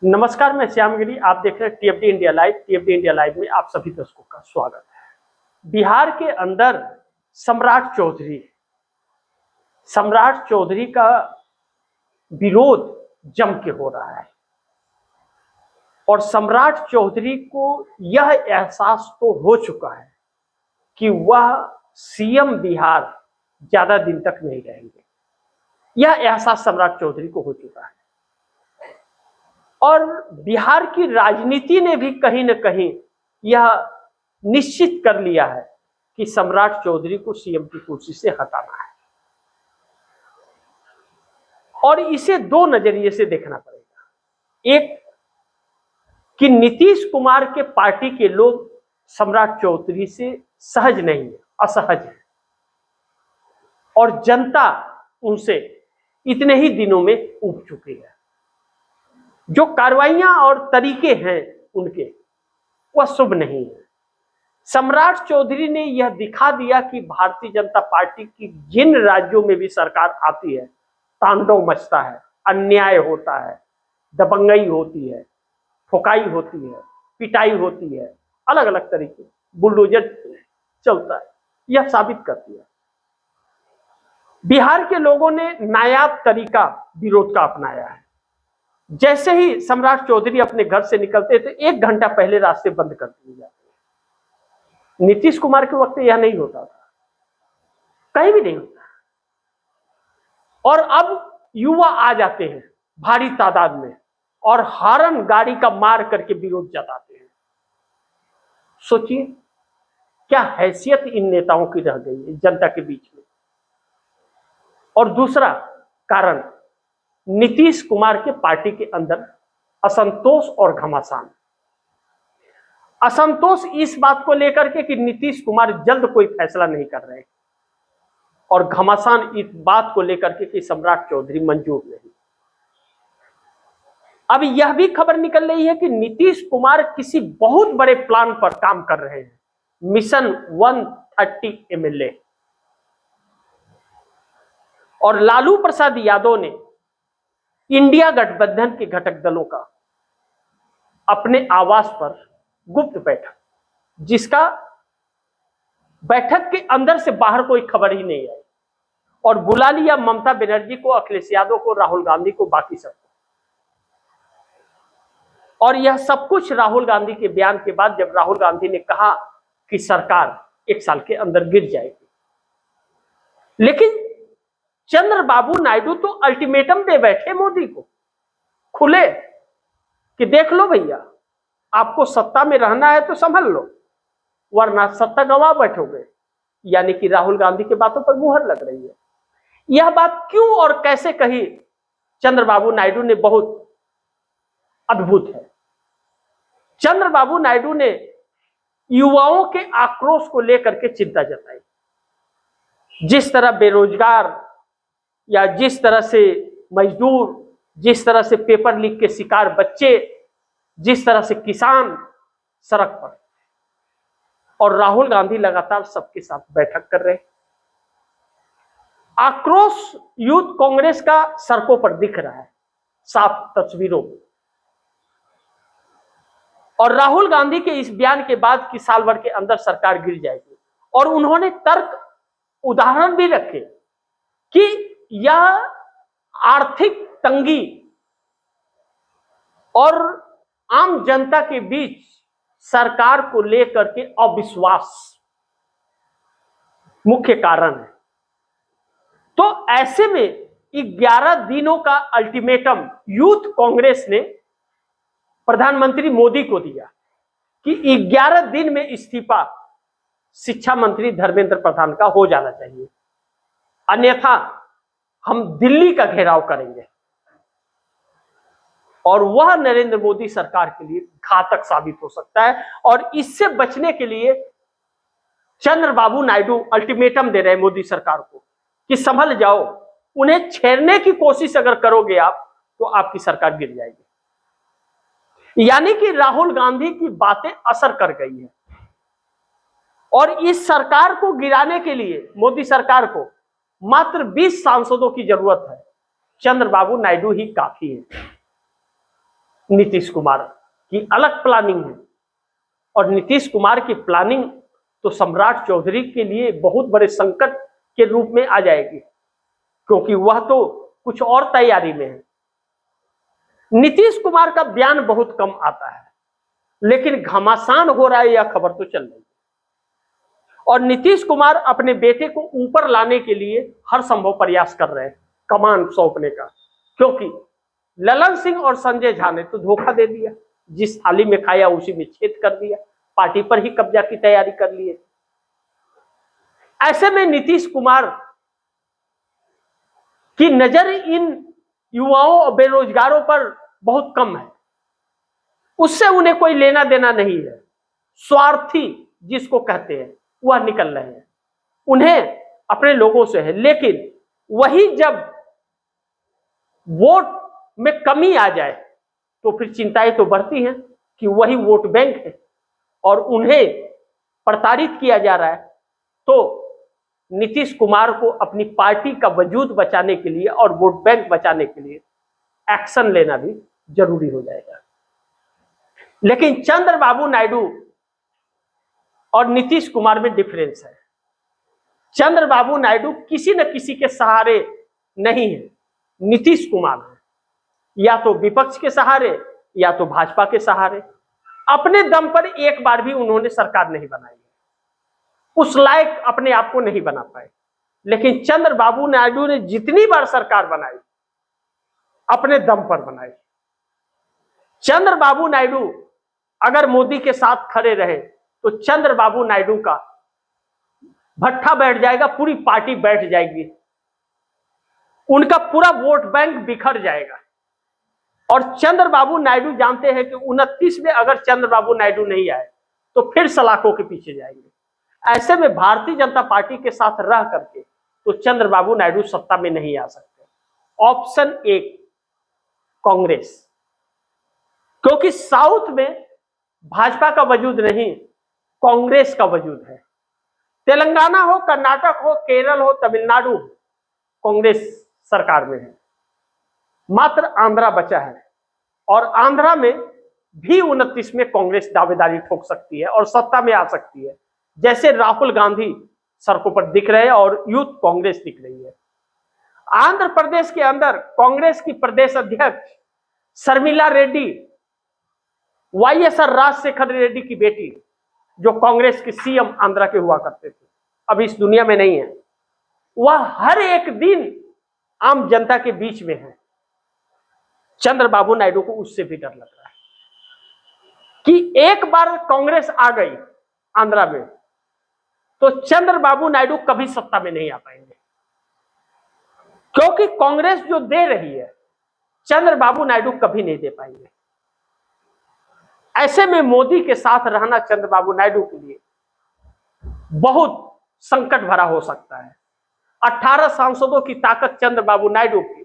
नमस्कार, मैं श्यामगिरी। आप देख रहे हैं टीएफडी इंडिया लाइव। टीएफडी इंडिया लाइव में आप सभी दर्शकों का स्वागत है। बिहार के अंदर सम्राट चौधरी का विरोध जम के हो रहा है और सम्राट चौधरी को यह एहसास तो हो चुका है कि वह सीएम बिहार ज्यादा दिन तक नहीं रहेंगे। यह एहसास सम्राट चौधरी को हो चुका है और बिहार की राजनीति ने भी कहीं न कहीं यह निश्चित कर लिया है कि सम्राट चौधरी को सीएम की कुर्सी से हटाना है और इसे दो नजरिए से देखना पड़ेगा। एक कि नीतीश कुमार के पार्टी के लोग सम्राट चौधरी से सहज नहीं है, असहज है और जनता उनसे इतने ही दिनों में ऊब चुकी है। जो कार्रवाइयां और तरीके हैं उनके वह शुभ नहीं है। सम्राट चौधरी ने यह दिखा दिया कि भारतीय जनता पार्टी की जिन राज्यों में भी सरकार आती है तांडव मचता है, अन्याय होता है, दबंगई होती है, ठोकाई होती है, पिटाई होती है, अलग अलग तरीके बुलडोजर चलता है। यह साबित करती है बिहार के लोगों ने नायाब तरीका विरोध का अपनाया है। जैसे ही सम्राट चौधरी अपने घर से निकलते थे 1 घंटा पहले रास्ते बंद कर दिए जाते। नीतीश कुमार के वक्त यह नहीं होता था, कहीं भी नहीं होता। और अब युवा आ जाते हैं भारी तादाद में और हॉर्न गाड़ी का मार करके विरोध जताते हैं। सोचिए क्या हैसियत इन नेताओं की रह गई है जनता के बीच में। और दूसरा कारण नीतीश कुमार के पार्टी के अंदर असंतोष और घमासान। असंतोष इस बात को लेकर के कि नीतीश कुमार जल्द कोई फैसला नहीं कर रहे और घमासान इस बात को लेकर के कि सम्राट चौधरी मंजूर नहीं। अब यह भी खबर निकल रही है कि नीतीश कुमार किसी बहुत बड़े प्लान पर काम कर रहे हैं, मिशन 130 MLA। और लालू प्रसाद यादव ने इंडिया गठबंधन के घटक दलों का अपने आवास पर गुप्त बैठक, जिसका बैठक के अंदर से बाहर कोई खबर ही नहीं आई, और बुला लिया ममता बनर्जी को, अखिलेश यादव को, राहुल गांधी को, बाकी सबको। और यह सब कुछ राहुल गांधी के बयान के बाद, जब राहुल गांधी ने कहा कि सरकार 1 साल के अंदर गिर जाएगी। लेकिन चंद्रबाबू नायडू तो अल्टीमेटम दे बैठे मोदी को खुले कि देख लो भैया, आपको सत्ता में रहना है तो संभल लो, वरना सत्ता गंवा बैठोगे। यानी कि राहुल गांधी की बातों पर मुहर लग रही है। यह बात क्यों और कैसे कही चंद्रबाबू नायडू ने बहुत अद्भुत है। चंद्रबाबू नायडू ने युवाओं के आक्रोश को लेकर के चिंता जताई। जिस तरह बेरोजगार या जिस तरह से मजदूर, जिस तरह से पेपर लीक के शिकार बच्चे, जिस तरह से किसान सड़क पर, और राहुल गांधी लगातार सबके साथ बैठक कर रहे। आक्रोश यूथ कांग्रेस का सड़कों पर दिख रहा है साफ तस्वीरों में। और राहुल गांधी के इस बयान के बाद कि साल भर के अंदर सरकार गिर जाएगी, और उन्होंने तर्क उदाहरण भी रखे कि यह आर्थिक तंगी और आम जनता के बीच सरकार को लेकर के अविश्वास मुख्य कारण है। तो ऐसे में 11 दिनों का अल्टीमेटम यूथ कांग्रेस ने प्रधानमंत्री मोदी को दिया कि 11 दिन में इस्तीफा शिक्षा मंत्री धर्मेंद्र प्रधान का हो जाना चाहिए, अन्यथा हम दिल्ली का घेराव करेंगे। और वह नरेंद्र मोदी सरकार के लिए घातक साबित हो सकता है। और इससे बचने के लिए चंद्रबाबू नायडू अल्टीमेटम दे रहे हैं मोदी सरकार को कि संभल जाओ, उन्हें छेड़ने की कोशिश अगर करोगे आप तो आपकी सरकार गिर जाएगी। यानी कि राहुल गांधी की बातें असर कर गई है और इस सरकार को गिराने के लिए मोदी सरकार को मात्र 20 सांसदों की जरूरत है। चंद्रबाबू नायडू ही काफी है। नीतीश कुमार की अलग प्लानिंग है, और नीतीश कुमार की प्लानिंग तो सम्राट चौधरी के लिए बहुत बड़े संकट के रूप में आ जाएगी, क्योंकि वह तो कुछ और तैयारी में है। नीतीश कुमार का बयान बहुत कम आता है, लेकिन घमासान हो रहा है यह खबर तो चल रही है, और नीतीश कुमार अपने बेटे को ऊपर लाने के लिए हर संभव प्रयास कर रहे हैं कमान सौंपने का, क्योंकि ललन सिंह और संजय झा ने तो धोखा दे दिया, जिस थाली में खाया उसी में छेद कर दिया, पार्टी पर ही कब्जा की तैयारी कर लिए। ऐसे में नीतीश कुमार की नजर इन युवाओं और बेरोजगारों पर बहुत कम है, उससे उन्हें कोई लेना देना नहीं है। स्वार्थी जिसको कहते हैं वह निकल रहे हैं, उन्हें अपने लोगों से है। लेकिन वही जब वोट में कमी आ जाए तो फिर चिंताएं तो बढ़ती हैं कि वही वोट बैंक है और उन्हें प्रताड़ित किया जा रहा है। तो नीतीश कुमार को अपनी पार्टी का वजूद बचाने के लिए और वोट बैंक बचाने के लिए एक्शन लेना भी जरूरी हो जाएगा। लेकिन चंद्रबाबू नायडू और नीतीश कुमार में डिफरेंस है। चंद्रबाबू नायडू किसी न किसी के सहारे नहीं है, नीतीश कुमार है या तो विपक्ष के सहारे या तो भाजपा के सहारे। अपने दम पर एक बार भी उन्होंने सरकार नहीं बनाई, उस लायक अपने आप को नहीं बना पाए। लेकिन चंद्रबाबू नायडू ने जितनी बार सरकार बनाई अपने दम पर बनाई। चंद्रबाबू नायडू अगर मोदी के साथ खड़े रहे तो चंद्रबाबू नायडू का भट्ठा बैठ जाएगा, पूरी पार्टी बैठ जाएगी, उनका पूरा वोट बैंक बिखर जाएगा। और चंद्रबाबू नायडू जानते हैं कि 29 में अगर चंद्रबाबू नायडू नहीं आए तो फिर सलाखों के पीछे जाएंगे। ऐसे में भारतीय जनता पार्टी के साथ रह करके तो चंद्रबाबू नायडू सत्ता में नहीं आ सकते। ऑप्शन एक कांग्रेस, क्योंकि साउथ में भाजपा का वजूद नहीं, कांग्रेस का वजूद है। तेलंगाना हो, कर्नाटक हो, केरल हो, तमिलनाडु हो, कांग्रेस सरकार में है। मात्र आंध्रा बचा है, और आंध्रा में भी 29 में कांग्रेस दावेदारी ठोक सकती है और सत्ता में आ सकती है, जैसे राहुल गांधी सड़कों पर दिख रहे हैं और यूथ कांग्रेस दिख रही है। आंध्र प्रदेश के अंदर कांग्रेस की प्रदेश अध्यक्ष शर्मिला रेड्डी, वाईएसआर राजशेखर रेड्डी की बेटी, जो कांग्रेस के सीएम आंध्रा के हुआ करते थे, अब इस दुनिया में नहीं है, वह हर एक दिन आम जनता के बीच में है। चंद्रबाबू नायडू को उससे भी डर लग रहा है कि एक बार कांग्रेस आ गई आंध्रा में तो चंद्रबाबू नायडू कभी सत्ता में नहीं आ पाएंगे, क्योंकि कांग्रेस जो दे रही है चंद्रबाबू नायडू कभी नहीं दे पाएंगे। ऐसे में मोदी के साथ रहना चंद्रबाबू नायडू के लिए बहुत संकट भरा हो सकता है। 18 सांसदों की ताकत चंद्रबाबू नायडू की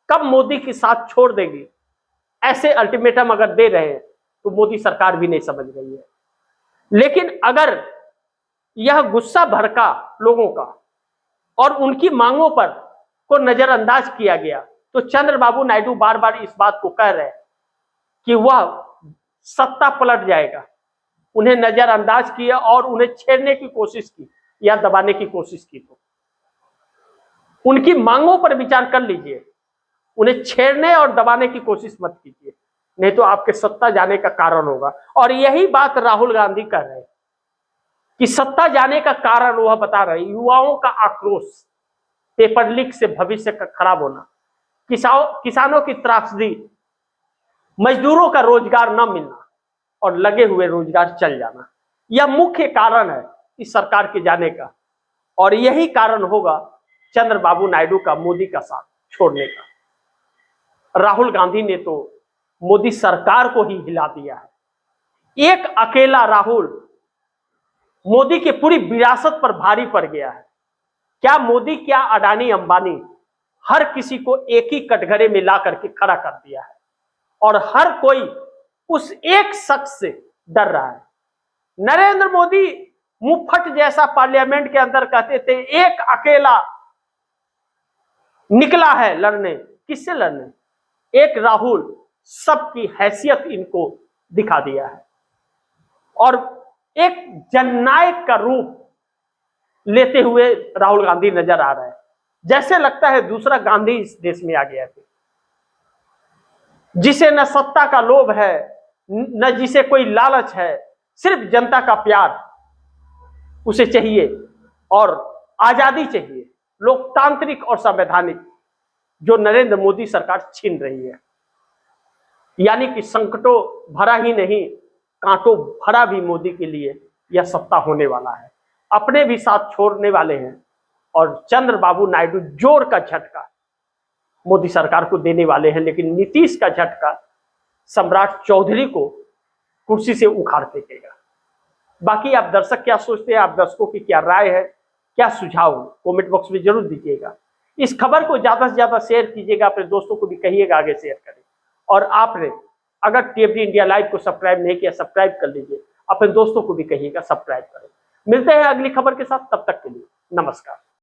कब मोदी के साथ छोड़ देगी, ऐसे अल्टीमेटम अगर दे रहे हैं तो मोदी सरकार भी नहीं समझ रही है। लेकिन अगर यह गुस्सा भड़का लोगों का और उनकी मांगों पर को नजरअंदाज किया गया तो चंद्रबाबू नायडू बार बार इस बात को कह रहे हैं कि वह सत्ता पलट जाएगा। उन्हें नजरअंदाज किया और उन्हें छेड़ने की कोशिश की या दबाने की कोशिश की, तो उनकी मांगों पर विचार कर लीजिए, उन्हें छेड़ने और दबाने की कोशिश मत कीजिए, नहीं तो आपके सत्ता जाने का कारण होगा। और यही बात राहुल गांधी कर रहे हैं कि सत्ता जाने का कारण वह बता रहे, युवाओं का आक्रोश, पेपर लीक से भविष्य का खराब होना, किसानों की त्रासदी, मजदूरों का रोजगार न मिलना और लगे हुए रोजगार चल जाना, यह मुख्य कारण है इस सरकार के जाने का। और यही कारण होगा चंद्रबाबू नायडू का मोदी का साथ छोड़ने का। राहुल गांधी ने तो मोदी सरकार को ही हिला दिया है। एक अकेला राहुल मोदी की पूरी विरासत पर भारी पड़ गया है। क्या मोदी, क्या अडानी अंबानी, हर किसी को एक ही कटघरे में ला करके खड़ा कर दिया है और हर कोई उस एक शख्स से डर रहा है। नरेंद्र मोदी मुफ्फट जैसा पार्लियामेंट के अंदर कहते थे एक अकेला निकला है लड़ने, किससे लड़ने? एक राहुल सबकी हैसियत इनको दिखा दिया है और एक जननायक का रूप लेते हुए राहुल गांधी नजर आ रहे हैं। जैसे लगता है दूसरा गांधी इस देश में आ गया है, जिसे न सत्ता का लोभ है, न जिसे कोई लालच है, सिर्फ जनता का प्यार उसे चाहिए और आजादी चाहिए, लोकतांत्रिक और संवैधानिक, जो नरेंद्र मोदी सरकार छीन रही है। यानी कि संकटों भरा ही नहीं, कांटों भरा भी मोदी के लिए यह सत्ता होने वाला है। अपने भी साथ छोड़ने वाले हैं और चंद्रबाबू नायडू जोर का झटका मोदी सरकार को देने वाले हैं, लेकिन नीतीश का झटका सम्राट चौधरी को कुर्सी से उखाड़ फेंकेगा। बाकी आप दर्शक क्या सोचते हैं, आप दर्शकों की क्या राय है, क्या सुझाव, कमेंट बॉक्स में जरूर दीजिएगा। इस खबर को ज्यादा से ज्यादा शेयर कीजिएगा, अपने दोस्तों को भी कहिएगा आगे शेयर करें। और आपने अगर टीएफडी इंडिया लाइव को सब्सक्राइब नहीं किया, सब्सक्राइब कर लीजिए, अपने दोस्तों को भी कहिएगा सब्सक्राइब करें। मिलते हैं अगली खबर के साथ, तब तक के लिए नमस्कार।